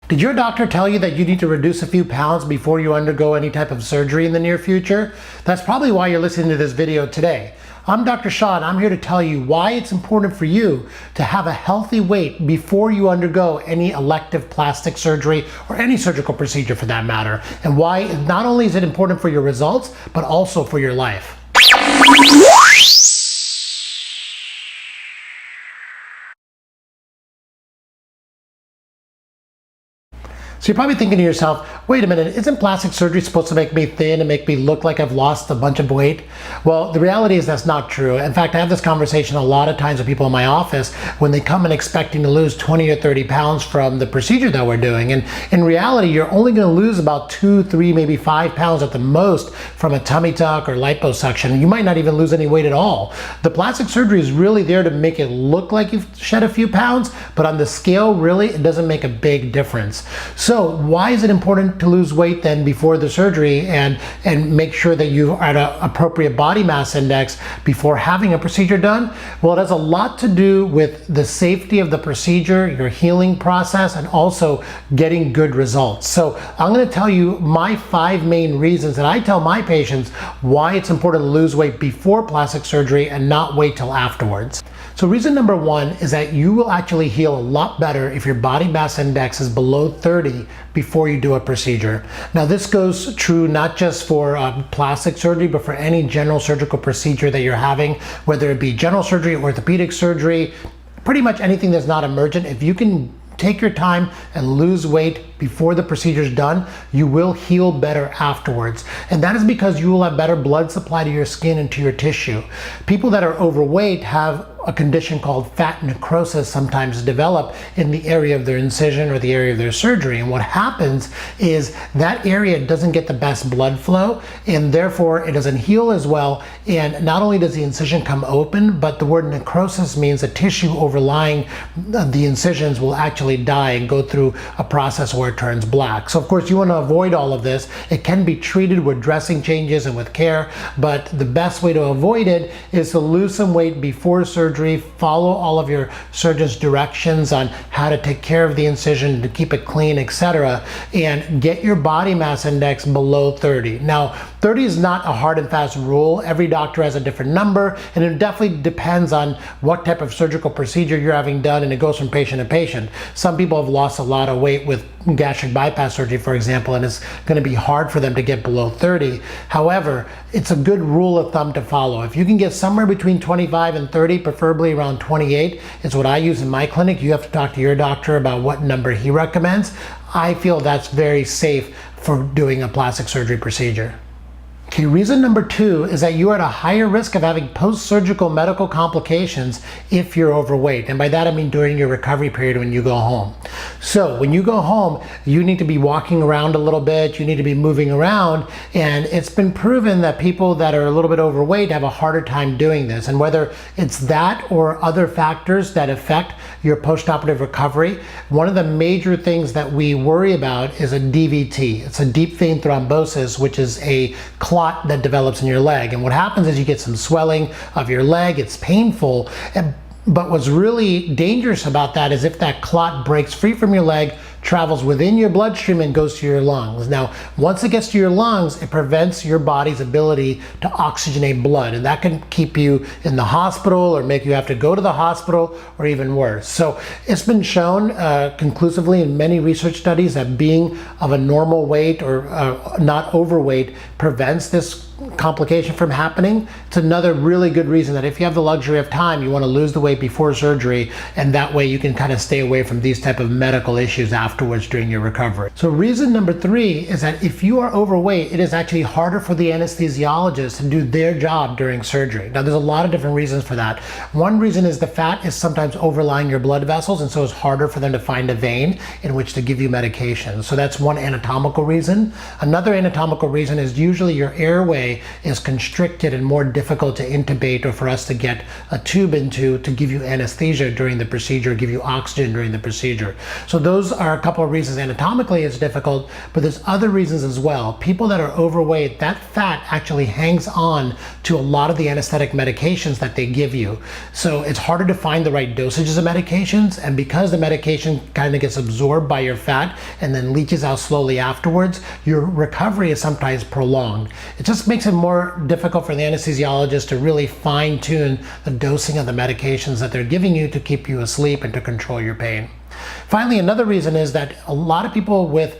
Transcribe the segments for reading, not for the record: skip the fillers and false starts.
Did your doctor tell you that you need to reduce a few pounds before you undergo any type of surgery in the near future? That's probably why you're listening to this video today. I'm Dr. Shah, and I'm here to tell you why it's important for you to have a healthy weight before you undergo any elective plastic surgery or any surgical procedure for that matter, and why not only is it important for your results, but also for your life. So you're probably thinking to yourself, wait a minute, isn't plastic surgery supposed to make me thin and make me look like I've lost a bunch of weight? Well, the reality is that's not true. In fact, I have this conversation a lot of times with people in my office when they come in expecting to lose 20 or 30 pounds from the procedure that we're doing. And in reality, you're only going to lose about 2, 3, maybe 5 pounds at the most from a tummy tuck or liposuction. You might not even lose any weight at all. The plastic surgery is really there to make it look like you've shed a few pounds, but on the scale, really, it doesn't make a big difference. So why is it important to lose weight then before the surgery and make sure that you are at an appropriate body mass index before having a procedure done? Well, it has a lot to do with the safety of the procedure, your healing process, and also getting good results. So I'm going to tell you my 5 main reasons that I tell my patients why it's important to lose weight before plastic surgery and not wait till afterwards. So reason number 1 is that you will actually heal a lot better if your body mass index is below 30 before you do a procedure. Now this goes true not just for plastic surgery, but for any general surgical procedure that you're having, whether it be general surgery, orthopedic surgery, pretty much anything that's not emergent. If you can take your time and lose weight before the procedure is done, you will heal better afterwards. And that is because you will have better blood supply to your skin and to your tissue. People that are overweight have a condition called fat necrosis sometimes develop in the area of their incision or the area of their surgery. And what happens is that area doesn't get the best blood flow, and therefore it doesn't heal as well. And not only does the incision come open, but the word necrosis means the tissue overlying the incisions will actually die and go through a process where it turns black. So of course you want to avoid all of this. It can be treated with dressing changes and with care, but the best way to avoid it is to lose some weight before surgery. Follow all of your surgeon's directions on how to take care of the incision, to keep it clean, etc., and get your body mass index below 30. Now, 30 is not a hard and fast rule. Every doctor has a different number, and it definitely depends on what type of surgical procedure you're having done, and it goes from patient to patient. Some people have lost a lot of weight with gastric bypass surgery, for example, and it's going to be hard for them to get below 30. However, it's a good rule of thumb to follow. If you can get somewhere between 25 and 30, preferably around 28, is what I use in my clinic. You have to talk to your doctor about what number he recommends. I feel that's very safe for doing a plastic surgery procedure. Okay, reason number 2 is that you are at a higher risk of having post-surgical medical complications if you're overweight. And by that I mean during your recovery period when you go home. So when you go home, you need to be walking around a little bit, you need to be moving around, and it's been proven that people that are a little bit overweight have a harder time doing this. And whether it's that or other factors that affect your post-operative recovery, one of the major things that we worry about is a DVT. It's a deep vein thrombosis, which is a clot that develops in your leg. And what happens is you get some swelling of your leg. It's painful. But what's really dangerous about that is if that clot breaks free from your leg, travels within your bloodstream and goes to your lungs. Now, once it gets to your lungs, it prevents your body's ability to oxygenate blood, and that can keep you in the hospital or make you have to go to the hospital or even worse. So it's been shown conclusively in many research studies that being of a normal weight or not overweight prevents this complication from happening. It's another really good reason that if you have the luxury of time, you want to lose the weight before surgery, and that way you can kind of stay away from these type of medical issues afterwards during your recovery. So reason number 3 is that if you are overweight, it is actually harder for the anesthesiologist to do their job during surgery. Now there's a lot of different reasons for that. One reason is the fat is sometimes overlying your blood vessels, and so it's harder for them to find a vein in which to give you medication. So that's one anatomical reason. Another anatomical reason is usually your airway airway is constricted and more difficult to intubate or for us to get a tube into to give you anesthesia during the procedure, give you oxygen during the procedure. So those are a couple of reasons. Anatomically it's difficult, but there's other reasons as well. People that are overweight, that fat actually hangs on to a lot of the anesthetic medications that they give you. So it's harder to find the right dosages of medications, and because the medication kind of gets absorbed by your fat and then leaches out slowly afterwards, your recovery is sometimes prolonged. It just makes it more difficult for the anesthesiologist to really fine-tune the dosing of the medications that they're giving you to keep you asleep and to control your pain. Finally, another reason is that a lot of people with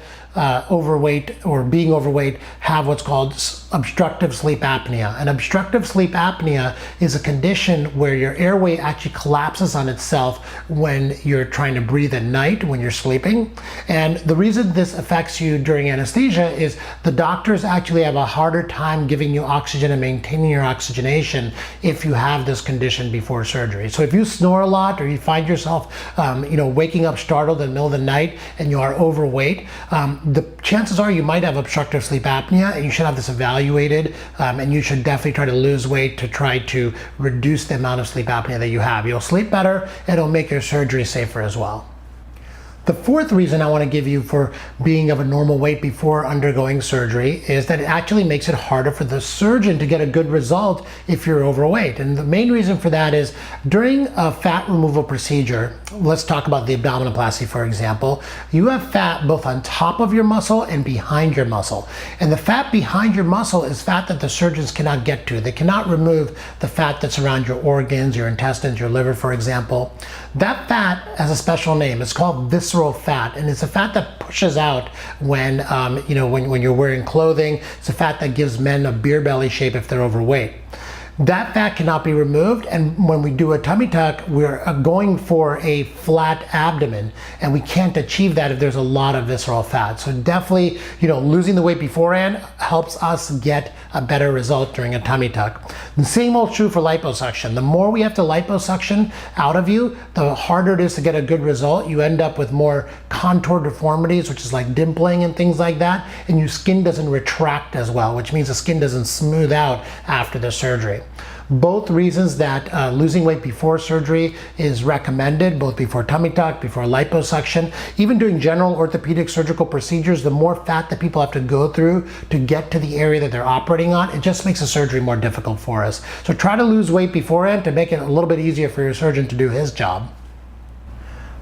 overweight or being overweight have what's called obstructive sleep apnea. And obstructive sleep apnea is a condition where your airway actually collapses on itself when you're trying to breathe at night when you're sleeping. And the reason this affects you during anesthesia is the doctors actually have a harder time giving you oxygen and maintaining your oxygenation if you have this condition before surgery. So if you snore a lot or you find yourself waking up startled in the middle of the night and you are overweight, the chances are you might have obstructive sleep apnea, and you should have this evaluated, and you should definitely try to lose weight to try to reduce the amount of sleep apnea that you have. You'll sleep better, and it'll make your surgery safer as well. The fourth reason I want to give you for being of a normal weight before undergoing surgery is that it actually makes it harder for the surgeon to get a good result if you're overweight. And the main reason for that is during a fat removal procedure, let's talk about the abdominoplasty for example, you have fat both on top of your muscle and behind your muscle. And the fat behind your muscle is fat that the surgeons cannot get to. They cannot remove the fat that's around your organs, your intestines, your liver, for example. That fat has a special name. It's called visceral fat, and it's a fat that pushes out when you're wearing clothing. It's a fat that gives men a beer belly shape if they're overweight. That fat cannot be removed, and when we do a tummy tuck, we're going for a flat abdomen, and we can't achieve that if there's a lot of visceral fat. So definitely, losing the weight beforehand helps us get a better result during a tummy tuck. The same holds true for liposuction. The more we have to liposuction out of you, the harder it is to get a good result. You end up with more contoured deformities, which is like dimpling and things like that, and your skin doesn't retract as well, which means the skin doesn't smooth out after the surgery. Both reasons that losing weight before surgery is recommended, both before tummy tuck, before liposuction. Even doing general orthopedic surgical procedures, the more fat that people have to go through to get to the area that they're operating on, it just makes the surgery more difficult for us. So try to lose weight beforehand to make it a little bit easier for your surgeon to do his job.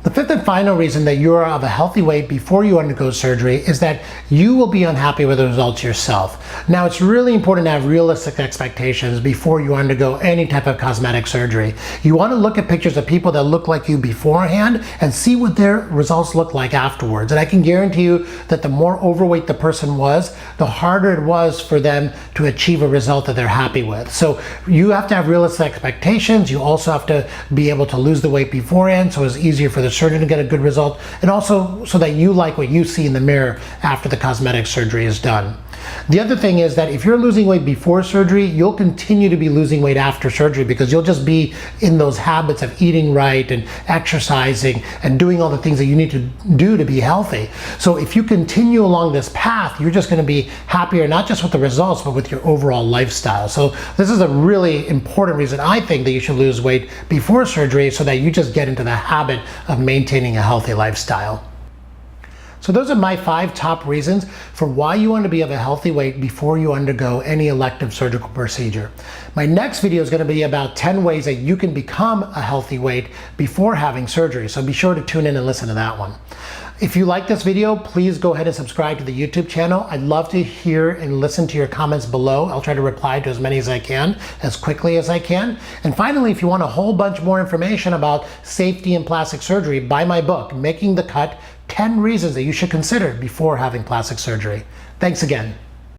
The fifth and final reason that you are of a healthy weight before you undergo surgery is that you will be unhappy with the results yourself. Now, it's really important to have realistic expectations before you undergo any type of cosmetic surgery. You want to look at pictures of people that look like you beforehand and see what their results look like afterwards. And I can guarantee you that the more overweight the person was, the harder it was for them to achieve a result that they're happy with. So you have to have realistic expectations. You also have to be able to lose the weight beforehand so it's easier for the surgeon to get a good result, and also so that you like what you see in the mirror after the cosmetic surgery is done. The other thing is that if you're losing weight before surgery, you'll continue to be losing weight after surgery because you'll just be in those habits of eating right and exercising and doing all the things that you need to do to be healthy. So if you continue along this path, you're just going to be happier, not just with the results, but with your overall lifestyle. So this is a really important reason I think that you should lose weight before surgery so that you just get into the habit of maintaining a healthy lifestyle. So those are my 5 top reasons for why you want to be of a healthy weight before you undergo any elective surgical procedure. My next video is going to be about 10 ways that you can become a healthy weight before having surgery. So be sure to tune in and listen to that one. If you like this video, please go ahead and subscribe to the YouTube channel. I'd love to hear and listen to your comments below. I'll try to reply to as many as I can, as quickly as I can. And finally, if you want a whole bunch more information about safety in plastic surgery, buy my book, Making the Cut: 10 Reasons that you should consider before having plastic surgery. Thanks again.